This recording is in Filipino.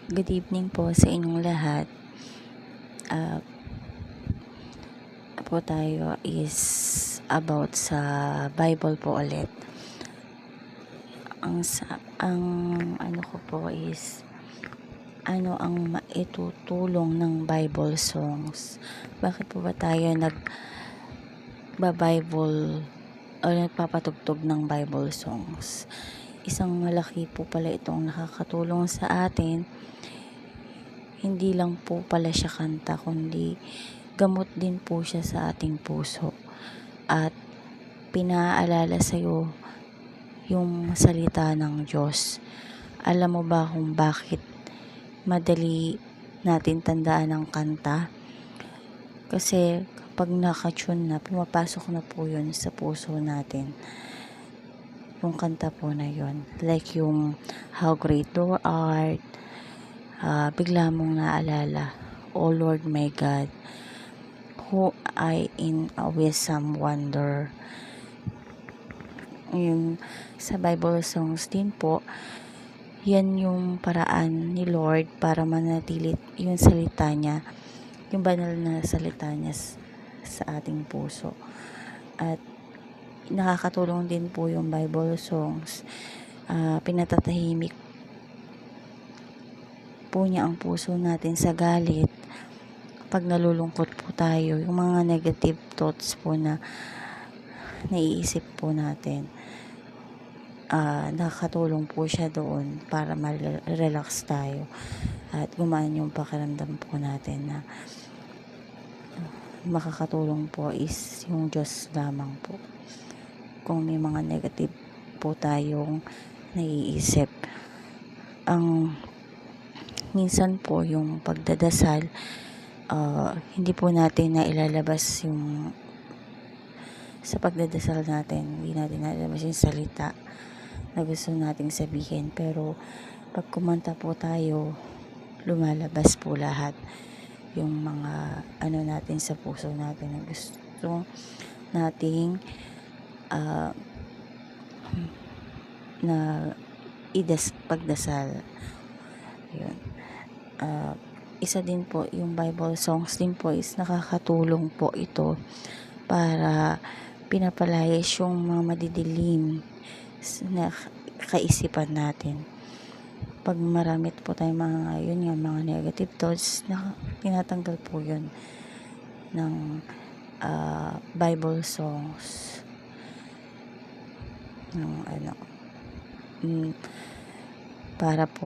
Good evening po sa inyong lahat. Po tayo is about sa Bible po ulit. Ang ano ko po is ano ang maitutulong ng Bible songs. Bakit po ba tayo nagba-Bible o nagpapatugtog ng Bible songs? Isang malaki po pala itong nakakatulong sa atin. Hindi lang po pala siya kanta, kundi gamot din po siya sa ating puso. At pinaalala sa'yo yung salita ng Diyos. Alam mo ba kung bakit madali natin tandaan ang kanta? Kasi kapag nakatune na, pumapasok na po yun sa puso natin. Yung kanta po na yun. Like yung How Great Thou Art, bigla mong naalala, O Lord my God, who I in awesome wonder. Yung sa Bible songs din po, yan yung paraan ni Lord para manatili yung salita niya, yung banal na salita niya sa ating puso. At nakakatulong din po yung Bible songs. Pinatatahimik po niya ang puso natin sa galit. Pag nalulungkot po tayo, yung mga negative thoughts po na naiisip po natin, nakakatulong po siya doon para ma-relax tayo at gumaan yung pakiramdam po natin. Na makakatulong po is yung Diyos lamang po. Kung may mga negative po tayong naiisip, ang minsan po yung pagdadasal, hindi po natin na ilalabas yung sa pagdadasal natin, hindi natin ilalabas yung salita na gusto nating sabihin, pero pag kumanta po tayo, lumalabas po lahat yung mga ano natin sa puso natin na gusto nating na pagdasal. Yun. Isa din po yung Bible songs din po is nakakatulong po ito para pinapalayas yung mga madidilim na kaisipan natin. Pag marami po tayong mga negative thoughts, tinatanggal po yun ng Bible songs ng para po